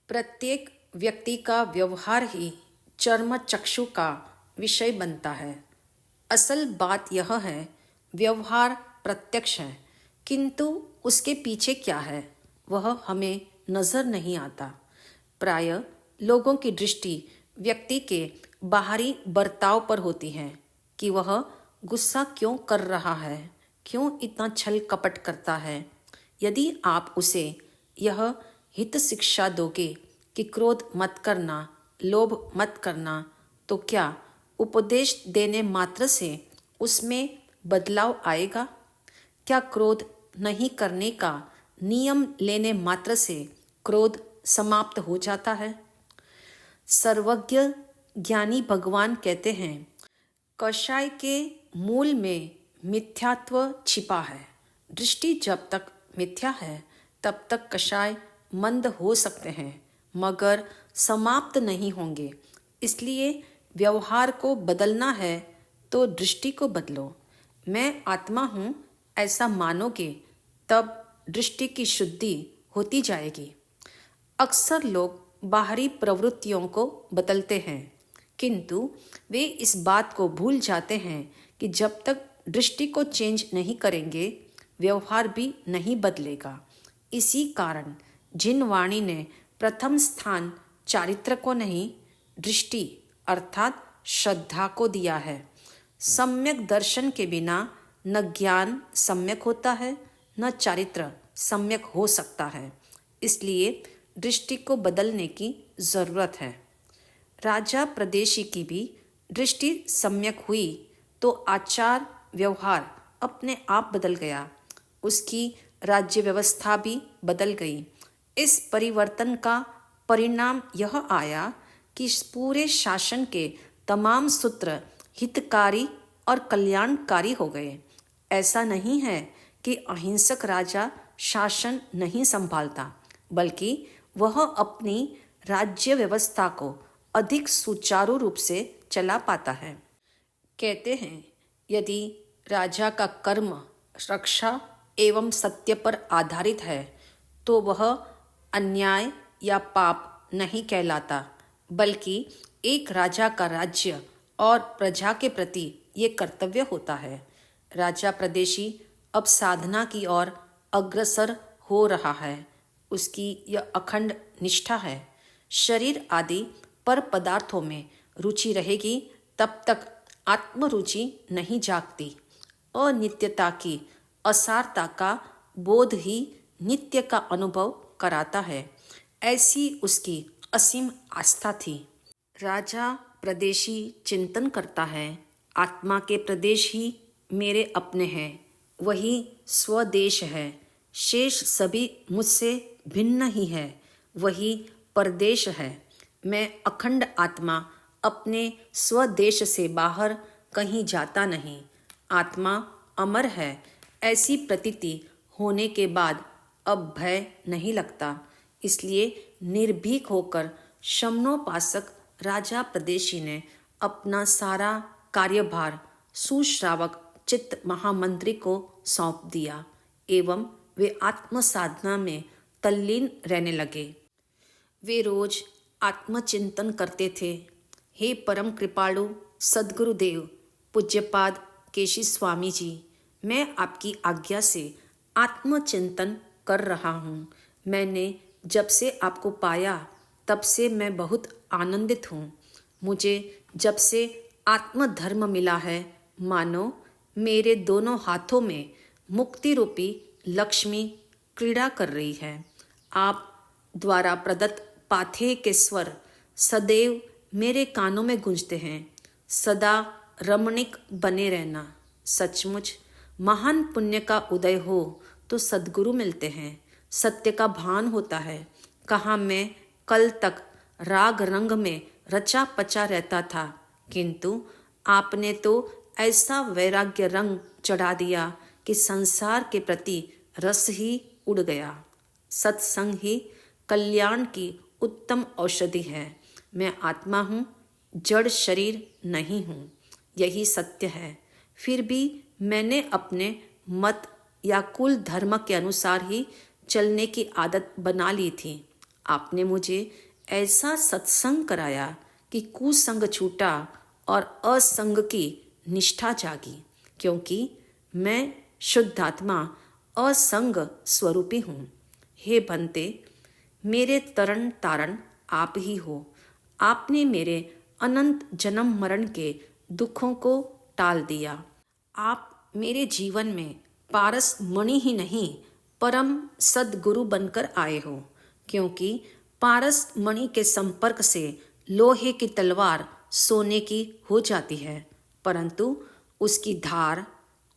प्रत्येक व्यक्ति का व्यवहार ही चर्म चक्षु का विषय बनता है। असल बात यह है, व्यवहार प्रत्यक्ष है, किंतु उसके पीछे क्या है वह हमें नजर नहीं आता। प्राय लोगों की दृष्टि व्यक्ति के बाहरी बर्ताव पर होती है कि वह गुस्सा क्यों कर रहा है, क्यों इतना छल कपट करता है। यदि आप उसे यह हित शिक्षा दोगे कि क्रोध मत करना, लोभ मत करना, तो क्या उपदेश देने मात्र से उसमें बदलाव आएगा? क्या क्रोध नहीं करने का नियम लेने मात्र से क्रोध समाप्त हो जाता है? सर्वज्ञ ज्ञानी भगवान कहते हैं, कषाय के मूल में मिथ्यात्व छिपा है। दृष्टि जब तक मिथ्या है तब तक कषाय मंद हो सकते हैं, मगर समाप्त नहीं होंगे। इसलिए व्यवहार को बदलना है तो दृष्टि को बदलो। मैं आत्मा हूँ ऐसा मानोगे तब दृष्टि की शुद्धि होती जाएगी। अक्सर लोग बाहरी प्रवृत्तियों को बदलते हैं, किंतु वे इस बात को भूल जाते हैं कि जब तक दृष्टि को चेंज नहीं करेंगे व्यवहार भी नहीं बदलेगा। इसी कारण जिन वाणी ने प्रथम स्थान चारित्र को नहीं, दृष्टि अर्थात श्रद्धा को दिया है। सम्यक दर्शन के बिना न ज्ञान सम्यक होता है, न चारित्र सम्यक हो सकता है। इसलिए दृष्टि को बदलने की जरूरत है। राजा प्रदेशी की भी दृष्टि सम्यक हुई तो आचार व्यवहार अपने आप बदल गया, उसकी राज्य व्यवस्था भी बदल गई। इस परिवर्तन का परिणाम यह आया कि पूरे शासन के तमाम सूत्र हितकारी और कल्याणकारी हो गए। ऐसा नहीं है कि अहिंसक राजा शासन नहीं संभालता, बल्कि वह अपनी राज्य व्यवस्था को अधिक सुचारू रूप से चला पाता है। कहते हैं, यदि राजा का कर्म रक्षा एवं सत्य पर आधारित है तो वह अन्याय या पाप नहीं कहलाता, बल्कि एक राजा का राज्य और प्रजा के प्रति ये कर्तव्य होता है। राजा प्रदेशी अब साधना की ओर अग्रसर हो रहा है। उसकी यह अखंड निष्ठा है। शरीर आदि पर पदार्थों में रुचि रहेगी तब तक आत्मरुचि नहीं जागती। अनित्यता की असारता का बोध ही नित्य का अनुभव कराता है। ऐसी उसकी असीम आस्था थी। राजा प्रदेशी चिंतन करता है, आत्मा के प्रदेश ही मेरे अपने हैं, वही स्वदेश है। शेष सभी मुझसे भिन्न ही है, वही परदेश है। मैं अखंड आत्मा अपने स्वदेश से बाहर कहीं जाता नहीं। आत्मा अमर है, ऐसी प्रतीति होने के बाद अब भय नहीं लगता। इसलिए निर्भीक होकर शमनोपासक राजा प्रदेशी ने अपना सारा कार्यभार सुश्रावक चित्त महामंत्री को सौंप दिया एवं वे आत्म साधना में तल्लीन रहने लगे। वे रोज आत्मचिंतन करते थे। हे परम कृपालु सद्गुरुदेव पूज्यपाद केशी स्वामी जी, मैं आपकी आज्ञा से आत्मचिंतन कर रहा हूँ। मैंने जब से आपको पाया तब से मैं बहुत आनंदित हूँ। मुझे जब से आत्मधर्म मिला है, मानो मेरे दोनों हाथों में मुक्ति रूपी लक्ष्मी क्रीड़ा कर रही है। आप द्वारा प्रदत्त पाथेय के स्वर सदैव मेरे कानों में गूंजते हैं। सदा रमणीक बने रहना। सचमुच महान पुण्य का उदय हो तो सद्गुरु मिलते हैं, सत्य का भान होता है। कहाँ मैं कल तक राग रंग में रचा पचा रहता था, किंतु आपने तो ऐसा वैराग्य रंग चढ़ा दिया कि संसार के प्रति रस ही उड़ गया। सत्संग ही कल्याण की उत्तम औषधि है। मैं आत्मा हूँ, जड़ शरीर नहीं हूँ, यही सत्य है। फिर भी मैंने अपने मत या कुल धर्म के अनुसार ही चलने की आदत बना ली थी। आपने मुझे ऐसा सत्संग कराया कि कुसंग छूटा और असंग की निष्ठा जागी, क्योंकि मैं शुद्धात्मा असंग स्वरूपी हूँ। हे बंते, मेरे तरण तारण आप ही हो। आपने मेरे अनंत जन्म मरण के दुखों को टाल दिया। आप मेरे जीवन में पारस मणि ही नहीं, परम सद्गुरु बनकर आए हो, क्योंकि पारस मणि के संपर्क से लोहे की तलवार सोने की हो जाती है, परंतु उसकी धार,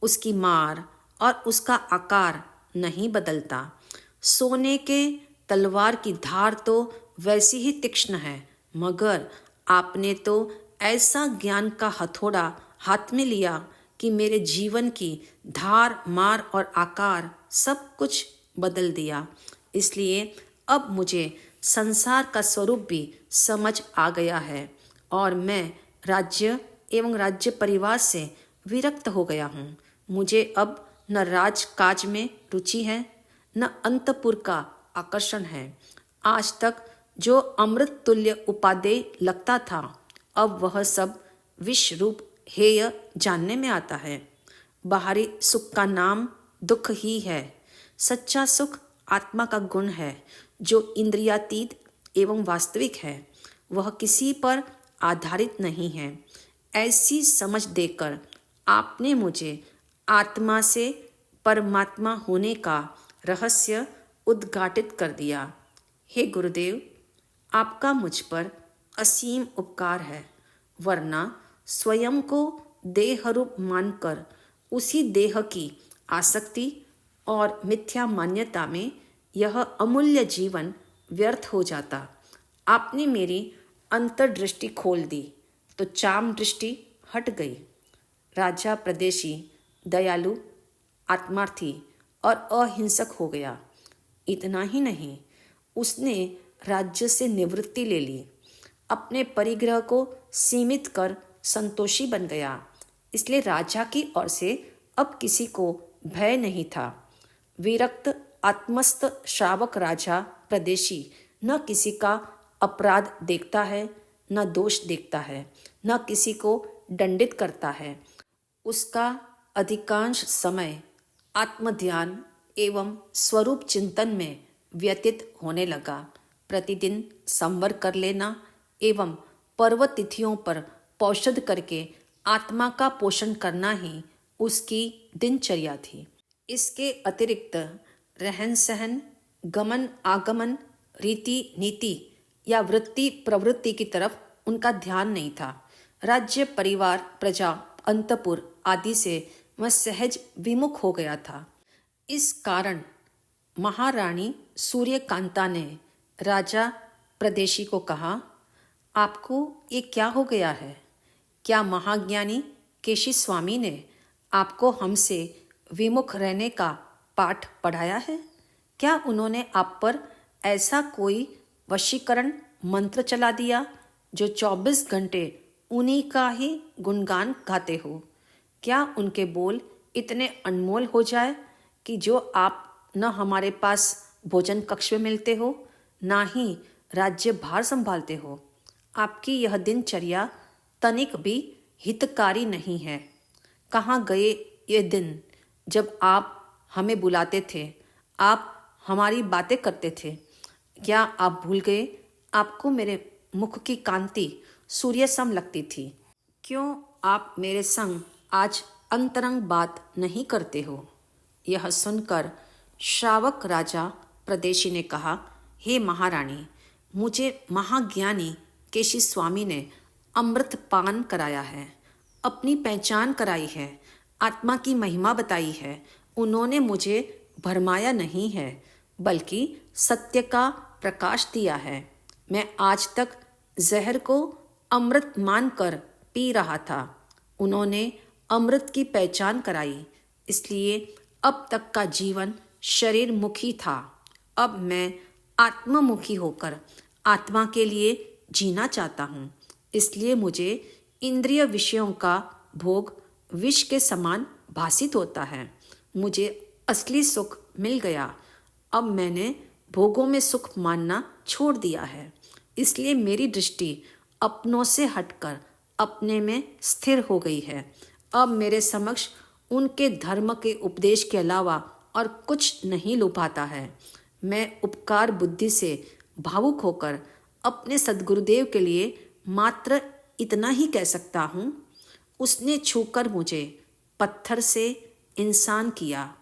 उसकी मार और उसका आकार नहीं बदलता। सोने के तलवार की धार तो वैसी ही तीक्ष्ण है, मगर आपने तो ऐसा ज्ञान का हथौड़ा हाथ में लिया कि मेरे जीवन की धार, मार और आकार सब कुछ बदल दिया। इसलिए अब मुझे संसार का स्वरूप भी समझ आ गया है और मैं राज्य एवं राज्य परिवार से विरक्त हो गया हूँ। मुझे अब न राजकाज में रुचि है, न अंतपुर का आकर्षण है। आज तक जो अमृत तुल्य उपादेय लगता था, अब वह सब विष रूप हेय जानने में आता है। बाहरी सुख का नाम दुख ही है। सच्चा सुख आत्मा का गुण है, जो इंद्रियातीत एवं वास्तविक है। वह किसी पर आधारित नहीं है। ऐसी समझ देकर आपने मुझे आत्मा से परमात्मा होने का रहस्य उद्घाटित कर दिया। हे गुरुदेव, आपका मुझ पर असीम उपकार है, वरना स्वयं को देह रूप मानकर उसी देह की आसक्ति और मिथ्या मान्यता में यह अमूल्य जीवन व्यर्थ हो जाता। आपने मेरी अंतर्दृष्टि खोल दी तो चाम दृष्टि हट गई। राजा प्रदेशी दयालु, आत्मार्थी और अहिंसक हो गया। इतना ही नहीं, उसने राज्य से निवृत्ति ले ली, अपने परिग्रह को सीमित कर संतोषी बन गया। इसलिए राजा की ओर से अब किसी को भय नहीं था। विरक्त आत्मस्थ श्रावक राजा प्रदेशी न किसी का अपराध देखता है, न दोष देखता है, न किसी को दंडित करता है। उसका अधिकांश समय आत्मध्यान एवं स्वरूप चिंतन में व्यतीत होने लगा। प्रतिदिन संवर कर लेना एवं पर्व तिथियों पर पौषध करके आत्मा का पोषण करना ही उसकी दिनचर्या थी। इसके अतिरिक्त रहन सहन, गमन आगमन, रीति नीति या वृत्ति प्रवृत्ति की तरफ उनका ध्यान नहीं था। राज्य, परिवार, प्रजा, अंतपुर आदि से वह सहज विमुख हो गया था। इस कारण महारानी सूर्यकांता ने राजा प्रदेशी को कहा, आपको ये क्या हो गया है? क्या महाज्ञानी केशी स्वामी ने आपको हमसे विमुख रहने का पाठ पढ़ाया है? क्या उन्होंने आप पर ऐसा कोई वशीकरण मंत्र चला दिया जो 24 घंटे उन्हीं का ही गुणगान गाते हो? क्या उनके बोल इतने अनमोल हो जाए कि जो आप न हमारे पास भोजन कक्ष में मिलते हो, ना ही राज्य भार संभालते हो? आपकी यह दिनचर्या तनिक भी हितकारी नहीं है। कहाँ गए ये दिन जब आप हमें बुलाते थे, आप हमारी बातें करते थे? क्या आप भूल गए आपको मेरे मुख की कांति सूर्य सम लगती थी? क्यों आप मेरे संग आज अंतरंग बात नहीं करते हो? यह सुनकर श्रावक राजा प्रदेशी ने कहा, हे महारानी, मुझे महाज्ञानी केशी स्वामी ने अमृत पान कराया है, अपनी पहचान कराई है, आत्मा की महिमा बताई है। उन्होंने मुझे भरमाया नहीं है, बल्कि सत्य का प्रकाश दिया है। मैं आज तक जहर को अमृत मानकर पी रहा था। उन्होंने अमृत की पहचान कराई, इसलिए अब तक का जीवन शरीर मुखी था। अब मैं आत्ममुखी होकर आत्मा के लिए जीना चाहता हूँ। इसलिए मुझे इंद्रिय विषयों का भोग विष के समान भासित होता है। मुझे असली सुख मिल गया। अब मैंने भोगों में सुख मानना छोड़ दिया है, इसलिए मेरी दृष्टि अपनों से हटकर अपने में स्थिर हो गई है। अब मेरे समक्ष उनके धर्म के उपदेश के अलावा और कुछ नहीं लुभाता है। मैं उपकार बुद्धि से भावुक होकर अपने सद्गुरुदेव के लिए मात्र इतना ही कह सकता हूँ, उसने छूकर मुझे पत्थर से इंसान किया।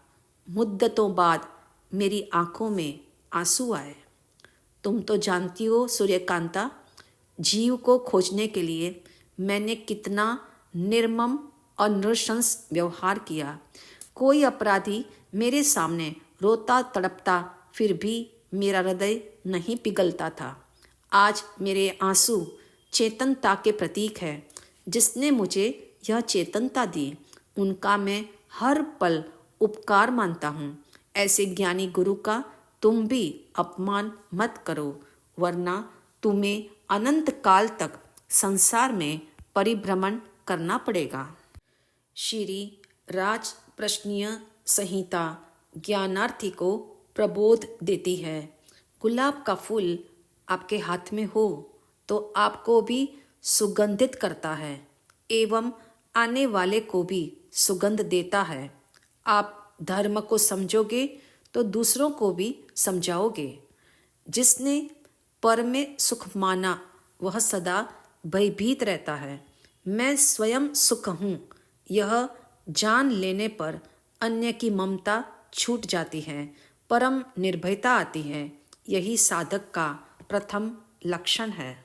मुद्दतों बाद मेरी आंखों में आंसू आए। तुम तो जानती हो सूर्यकांता, जीव को खोजने के लिए मैंने कितना निर्मम और नृशंस व्यवहार किया। कोई अपराधी मेरे सामने रोता तड़पता, फिर भी मेरा हृदय नहीं पिघलता था। आज मेरे आंसू चेतनता के प्रतीक है। जिसने मुझे यह चेतनता दी, उनका मैं हर पल उपकार मानता हूँ। ऐसे ज्ञानी गुरु का तुम भी अपमान मत करो, वरना तुम्हें अनंत काल तक संसार में परिभ्रमण करना पड़ेगा। श्री राज प्रश्नीय संहिता ज्ञानार्थी को प्रबोध देती है। गुलाब का फूल आपके हाथ में हो तो आपको भी सुगंधित करता है एवं आने वाले को भी सुगंध देता है। आप धर्म को समझोगे तो दूसरों को भी समझाओगे। जिसने पर में सुख माना वह सदा भयभीत रहता है। मैं स्वयं सुख हूँ, यह जान लेने पर अन्य की ममता छूट जाती है, परम निर्भयता आती है। यही साधक का प्रथम लक्षण है।